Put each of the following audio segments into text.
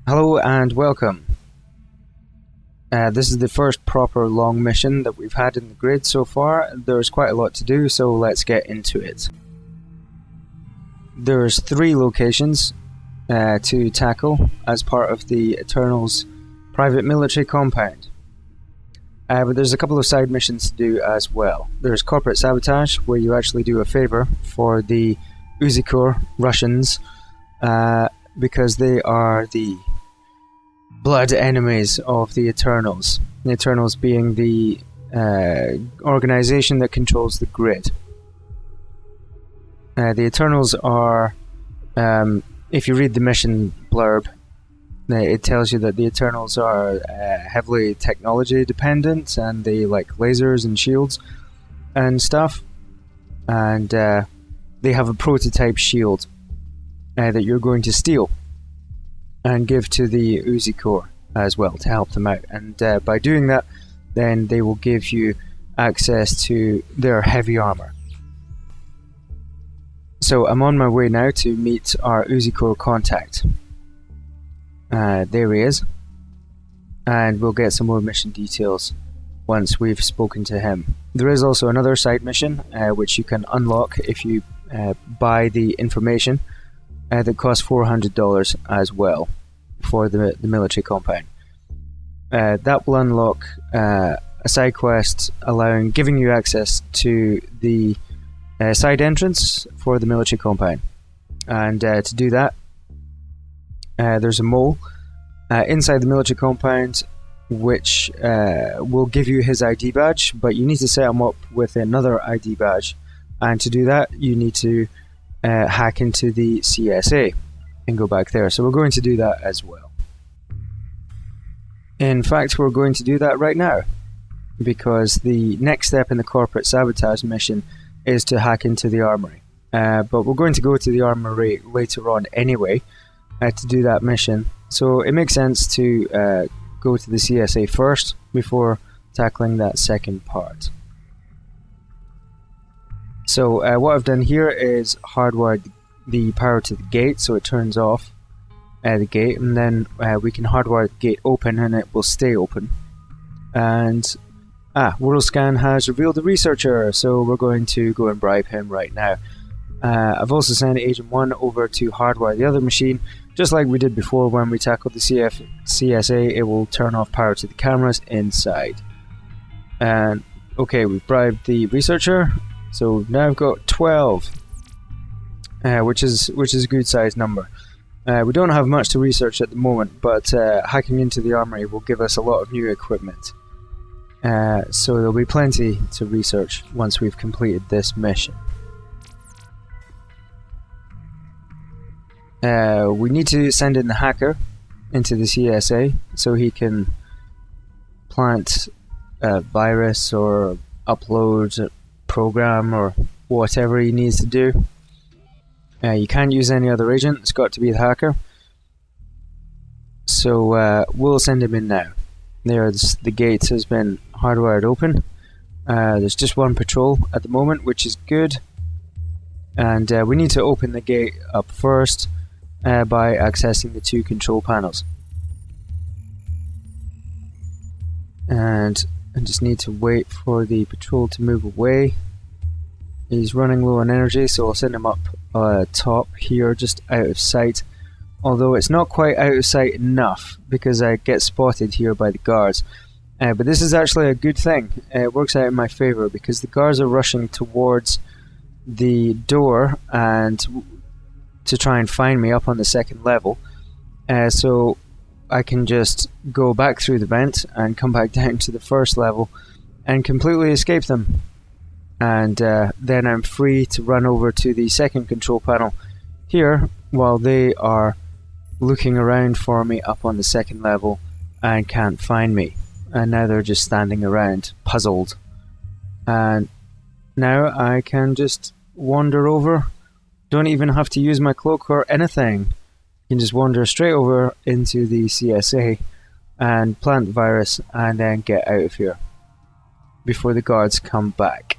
Hello and welcome. This is the first proper long mission that we've had in the grid so far. There's quite a lot to do, so let's get into it. There's 3 locations to tackle as part of the Eternals private military compound. But there's a couple of side missions to do as well. There's Corporate Sabotage, where you actually do a favor for the Uzikor Russians, because they are the blood enemies of the Eternals. The Eternals being the organization that controls the grid. The Eternals are, if you read the mission blurb, it tells you that the Eternals are heavily technology dependent, and they like lasers and shields and stuff. And they have a prototype shield that you're going to steal and give to the Uzikor as well to help them out. And by doing that, then they will give you access to their heavy armor. So I'm on my way now to meet our Uzikor contact. There he is. And we'll get some more mission details once we've spoken to him. There is also another side mission which you can unlock if you buy the information. That costs $400 as well for the military compound. That will unlock a side quest giving you access to the side entrance for the military compound. And to do that, there's a mole inside the military compound which will give you his ID badge, but you need to set him up with another ID badge. And to do that, you need to hack into the CSA and go back there. So we're going to do that as well. In fact, we're going to do that right now, because the next step in the Corporate Sabotage mission is to hack into the Armoury. But we're going to go to the Armoury later on anyway to do that mission. So it makes sense to go to the CSA first before tackling that second part. So what I've done here is hardwired the power to the gate, so it turns off the gate, and then we can hardwire the gate open and it will stay open. And World Scan has revealed the researcher, so we're going to go and bribe him right now. I've also sent Agent 1 over to hardwire the other machine, just like we did before when we tackled the CSA. It will turn off power to the cameras inside. And okay, we've bribed the researcher. So now I've got 12, which is a good sized number. We don't have much to research at the moment, but hacking into the Armoury will give us a lot of new equipment. So there'll be plenty to research once we've completed this mission. We need to send in the hacker into the CSA so he can plant a virus or upload a program or whatever he needs to do. You can't use any other agent, it's got to be the hacker. So we'll send him in now. There's the gate has been hardwired open. There's just one patrol at the moment, which is good. And we need to open the gate up first by accessing the 2 control panels. And I just need to wait for the patrol to move away. He's running low on energy, so I'll send him up top here, just out of sight. Although it's not quite out of sight enough, because I get spotted here by the guards. But this is actually a good thing. It works out in my favour, because the guards are rushing towards the door and to try and find me up on the 2nd level. So I can just go back through the vent and come back down to the 1st level and completely escape them. And then I'm free to run over to the 2nd control panel here while they are looking around for me up on the 2nd level and can't find me. And now they're just standing around, puzzled. And now I can just wander over. Don't even have to use my cloak or anything. You can just wander straight over into the CSA and plant the virus and then get out of here before the guards come back.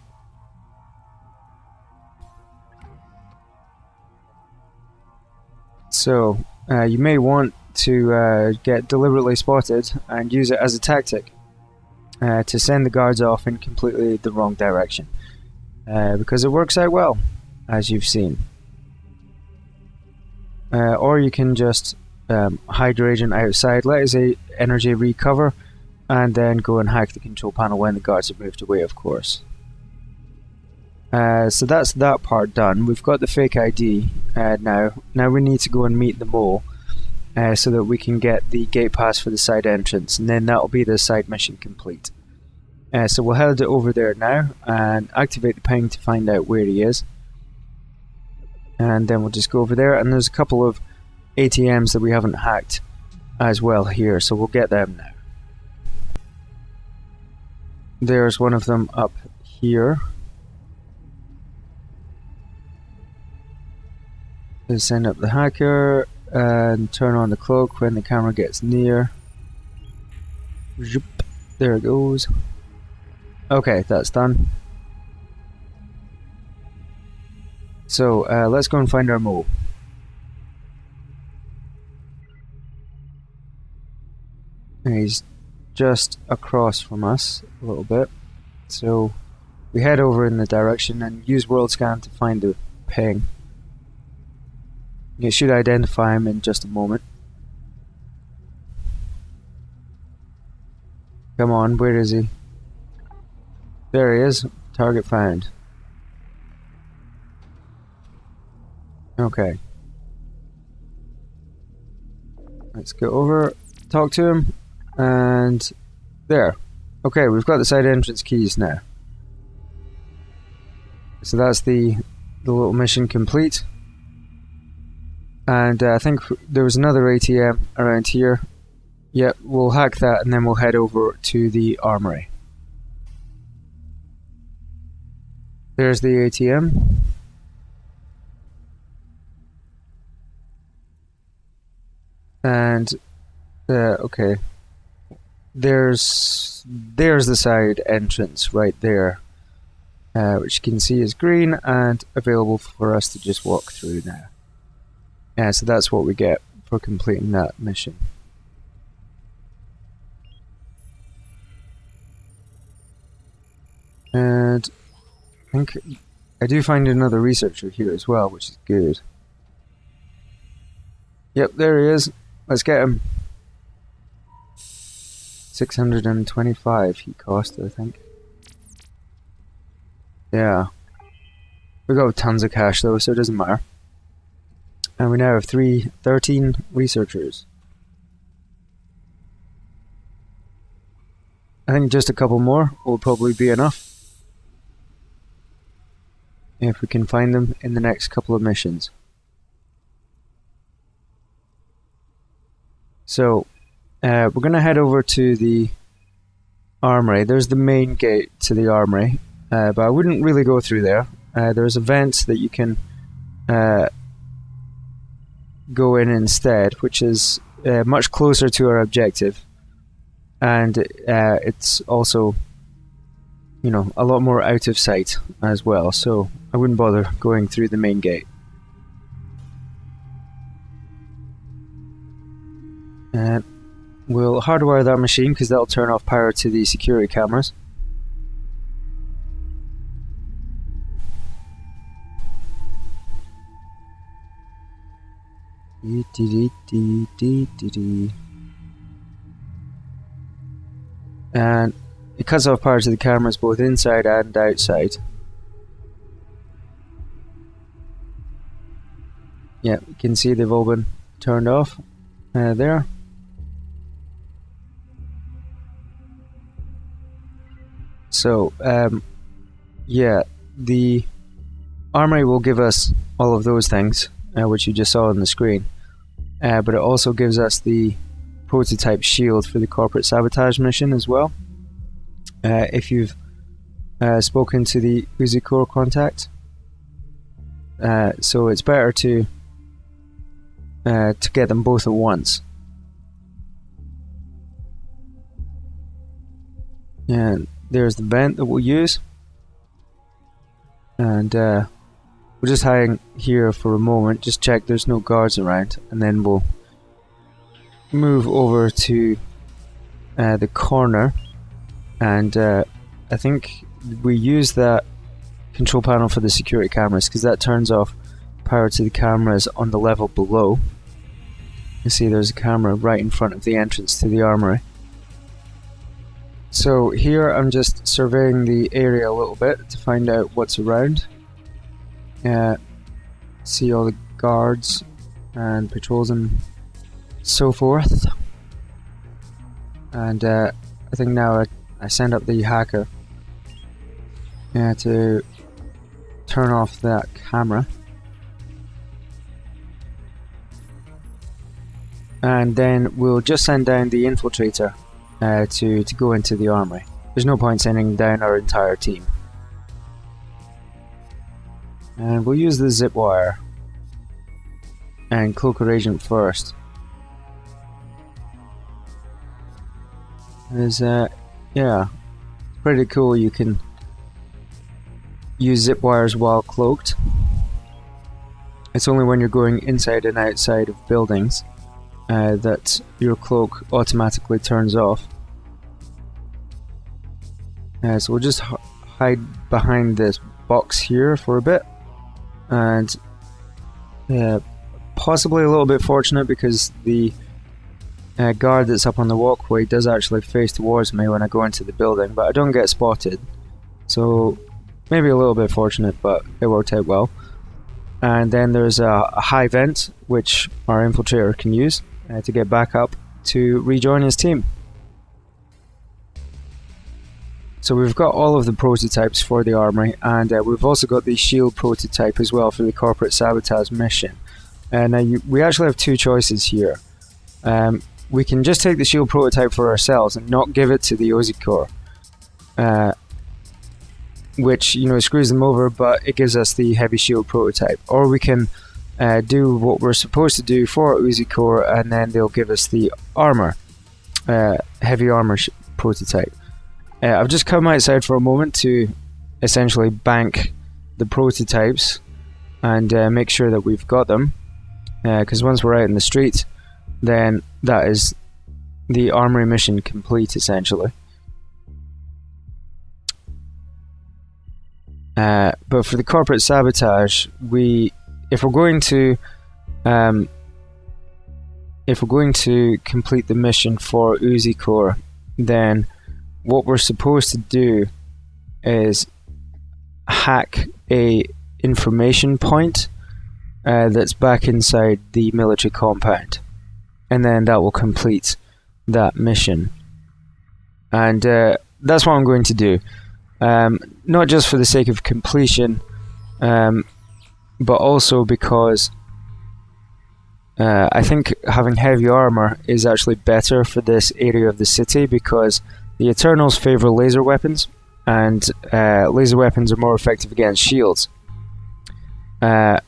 So you may want to get deliberately spotted and use it as a tactic to send the guards off in completely the wrong direction, because it works out well, as you've seen. Or you can just hide your agent outside, let his energy recover, and then go and hack the control panel when the guards have moved away, of course. So that's that part done. We've got the fake ID now. Now we need to go and meet the mole so that we can get the gate pass for the side entrance, and then that'll be the side mission complete. So we'll head over there now and activate the ping to find out where he is. And then we'll just go over there, and there's a couple of ATMs that we haven't hacked as well here, so we'll get them now. There's one of them up here. Let's send up the hacker and turn on the cloak when the camera gets near. There it goes. Okay, that's done. So let's go and find our mole. And he's just across from us a little bit. So we head over in the direction and use world scan to find the ping. You should identify him in just a moment. Come on, where is he? There he is. Target found. Okay. Let's go over, talk to him, and there. Okay, we've got the side entrance keys now. So that's the little mission complete. And I think there was another ATM around here. Yep, we'll hack that and then we'll head over to the Armoury. There's the ATM. And okay, there's the side entrance right there, which you can see is green and available for us to just walk through now. So that's what we get for completing that mission. And I think I do find another researcher here as well, which is good. Yep, there he is. Let's get him. 625 he cost, I think. Yeah. We got tons of cash though, so it doesn't matter. And we now have 13 researchers. I think just a couple more will probably be enough. If we can find them in the next couple of missions. So, we're going to head over to the Armoury. There's the main gate to the Armoury, but I wouldn't really go through there. There's events that you can go in instead, which is much closer to our objective, and it's also, you know, a lot more out of sight as well, so I wouldn't bother going through the main gate. And we'll hardwire that machine because that'll turn off power to the security cameras. And it cuts off power to the cameras both inside and outside. Yeah, you can see they've all been turned off there. So, yeah, the Armoury will give us all of those things, which you just saw on the screen, but it also gives us the prototype shield for the Corporate Sabotage mission as well. If you've spoken to the Uzi Core contact, so it's better to get them both at once. And there's the vent that we'll use, and we'll just hang here for a moment, just check there's no guards around, and then we'll move over to the corner, and I think we use that control panel for the security cameras because that turns off power to the cameras on the level below. You see there's a camera right in front of the entrance to the armory. So here I'm just surveying the area a little bit to find out what's around. See all the guards and patrols and so forth. And I think now I send up the hacker to turn off that camera. And then we'll just send down the infiltrator to go into the armory. There's no point sending down our entire team. And we'll use the zip wire and cloak our agent first. Yeah, it's pretty cool. You can use zip wires while cloaked. It's only when you're going inside and outside of buildings that your cloak automatically turns off. So we'll just hide behind this box here for a bit, and possibly a little bit fortunate because the guard that's up on the walkway does actually face towards me when I go into the building, but I don't get spotted, so maybe a little bit fortunate, but it worked out well. And then there's a high vent which our infiltrator can use to get back up to rejoin his team. So we've got all of the prototypes for the armory, and we've also got the shield prototype as well for the Corporate Sabotage mission. And we actually have two choices here. We can just take the shield prototype for ourselves and not give it to the Uzi Corps, which, you know, screws them over, but it gives us the heavy shield prototype. Or we can do what we're supposed to do for Uzi Corps, and then they'll give us the armor, heavy armor prototype. I've just come outside for a moment to essentially bank the prototypes and make sure that we've got them, because once we're out in the street, then that is the armory mission complete, essentially. But for the Corporate Sabotage, if we're going to complete the mission for Uzi Corps, then what we're supposed to do is hack a information point that's back inside the military compound, and then that will complete that mission. And that's what I'm going to do, not just for the sake of completion, but also because I think having heavy armor is actually better for this area of the city, because the Eternals favor laser weapons, and laser weapons are more effective against shields. They're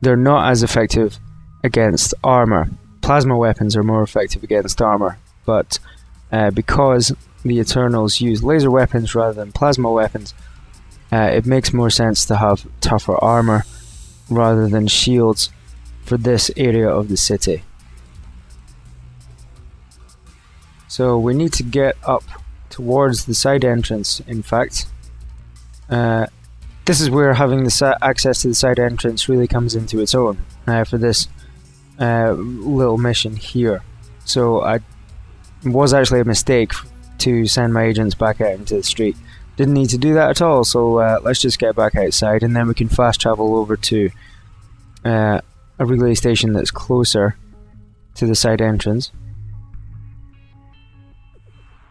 not as effective against armor. Plasma weapons are more effective against armor, but because the Eternals use laser weapons rather than plasma weapons, it makes more sense to have tougher armor rather than shields for this area of the city. So we need to get up towards the side entrance. In fact, this is where having the access to the side entrance really comes into its own for this little mission here. So it was actually a mistake to send my agents back out into the street. Didn't need to do that at all, so let's just get back outside, and then we can fast travel over to a relay station that's closer to the side entrance,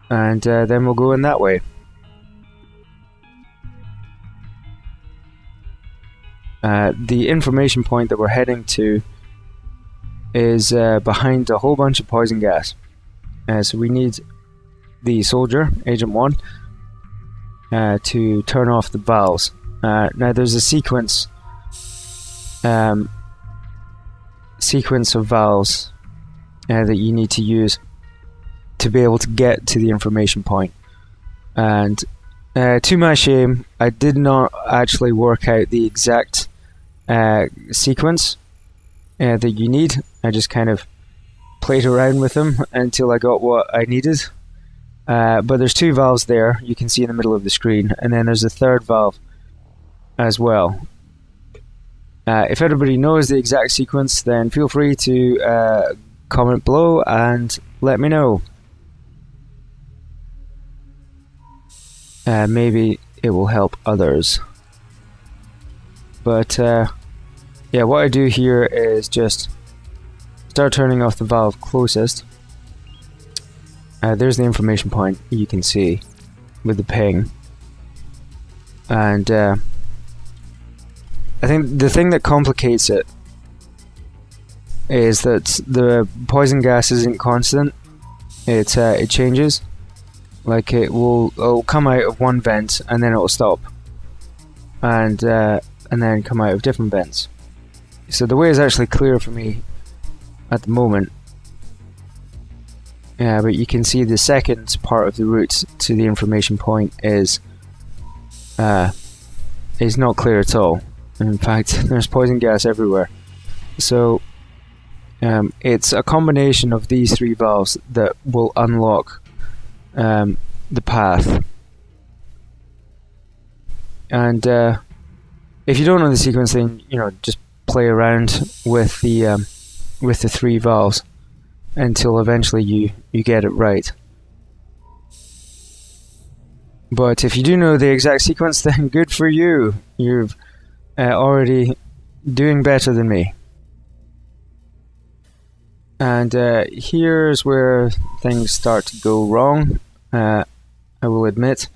and then we'll go in that way. The information point that we're heading to is behind a whole bunch of poison gas, so we need the soldier, Agent 1, to turn off the valves. Now there's a sequence of valves that you need to use to be able to get to the information point, and to my shame I did not actually work out the exact sequence that you need. I just kind of played around with them until I got what I needed. But there's 2 valves there, you can see in the middle of the screen, and then there's a 3rd valve as well. If everybody knows the exact sequence, then feel free to comment below and let me know. Maybe it will help others. But yeah, what I do here is just start turning off the valve closest. There's the information point you can see with the ping. And I think the thing that complicates it is that the poison gas isn't constant. It changes. Like it'll come out of one vent and then it'll stop, and then come out of different vents. So the way is actually clear for me at the moment. Yeah, but you can see the second part of the route to the information point is not clear at all. In fact, there's poison gas everywhere. So it's a combination of these 3 valves that will unlock the path. And if you don't know the sequence, then just play around with the 3 valves until eventually you get it right. But if you do know the exact sequence, then good for you. You're already doing better than me. And here's where things start to go wrong, I will admit,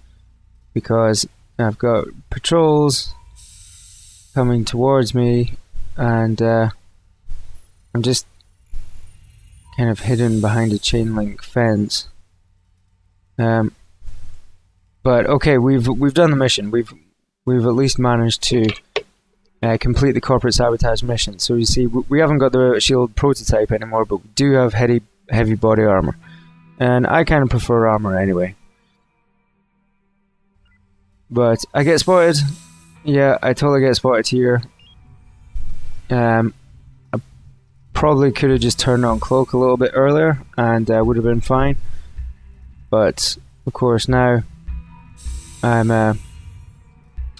because I've got patrols coming towards me, and I'm just kind of hidden behind a chain link fence. But okay, we've done the mission. We've at least managed to complete the Corporate Sabotage mission. So you see, we haven't got the shield prototype anymore, but we do have heavy body armor, and I kind of prefer armor anyway. But I get spotted. Yeah, I totally get spotted here. I probably could have just turned on cloak a little bit earlier, and would have been fine. But of course now I'm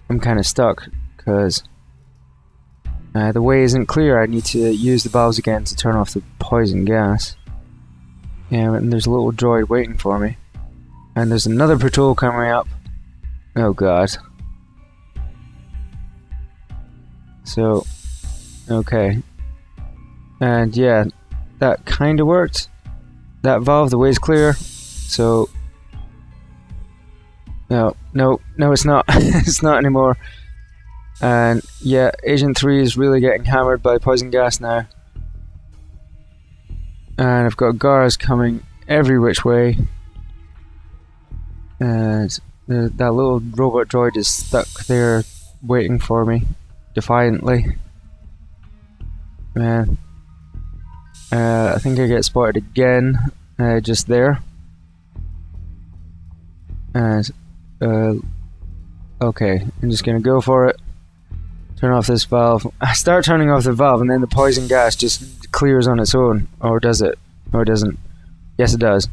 kind of stuck because the way isn't clear. I need to use the valves again to turn off the poison gas. Yeah, and there's a little droid waiting for me, and there's another patrol coming up. Oh god. So, okay. And yeah, that kind of worked. That valve, the way's clear. So, no, it's not. It's not anymore. And yeah, Agent 3 is really getting hammered by poison gas now. And I've got guards coming every which way. And that little robot droid is stuck there waiting for me, defiantly. Man. I think I get spotted again, just there. And, okay, I'm just gonna go for it. Turn off this valve. I start turning off the valve and then the poison gas just clears on its own. Or does it? Or it doesn't. Yes, it does.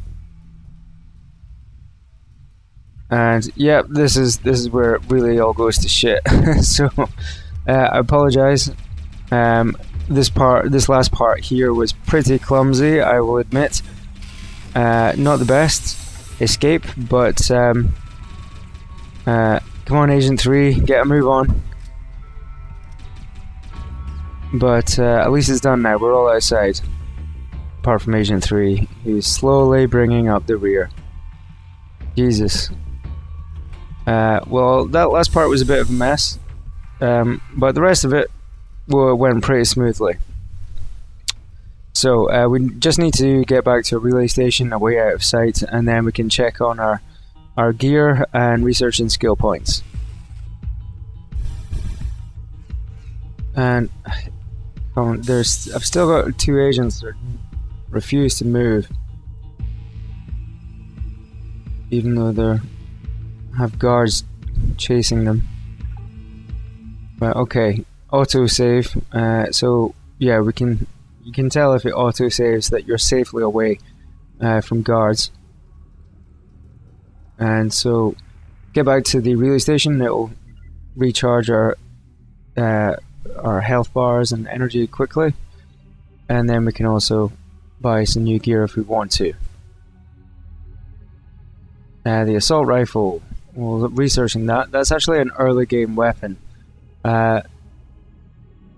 And yeah, this is where it really all goes to shit. So I apologize. This last part here was pretty clumsy, I will admit. Not the best escape, but come on, Agent 3, get a move on. But at least it's done now. We're all outside, apart from Agent 3, who's slowly bringing up the rear. Jesus. Well, that last part was a bit of a mess, but the rest of it went pretty smoothly. So we just need to get back to a relay station, a way out of sight, and then we can check on our gear and research and skill points. And I've still got 2 agents that refuse to move, even though they have guards chasing them. But okay, autosave. So yeah, you can tell if it autosaves that you're safely away from guards. And so get back to the relay station. It'll recharge our health bars and energy quickly, and then we can also buy some new gear if we want to. The assault rifle, well, researching that's actually an early game weapon.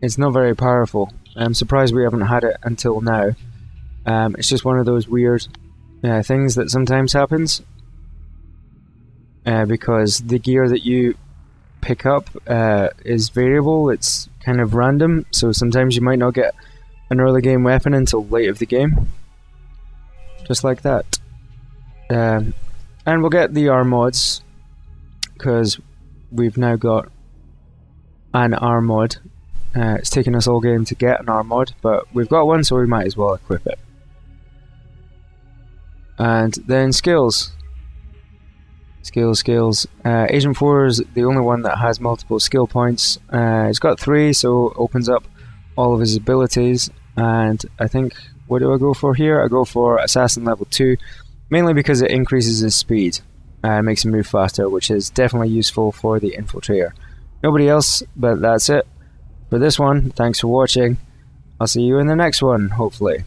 It's not very powerful. I'm surprised we haven't had it until now. It's just one of those weird things that sometimes happens, because the gear that you pick up is variable. It's kind of random, so sometimes you might not get an early game weapon until late of the game, just like that. And we'll get the R mods, because we've now got an R mod. It's taken us all game to get an R mod, but we've got one, so we might as well equip it. And then skills. Skills. Agent 4 is the only one that has multiple skill points. It's got 3, so it opens up all of his abilities. And I think, what do I go for here? I go for Assassin level 2, mainly because it increases his speed. Makes him move faster, which is definitely useful for the Infiltrator. Nobody else, but that's it for this one. Thanks for watching. I'll see you in the next one, hopefully.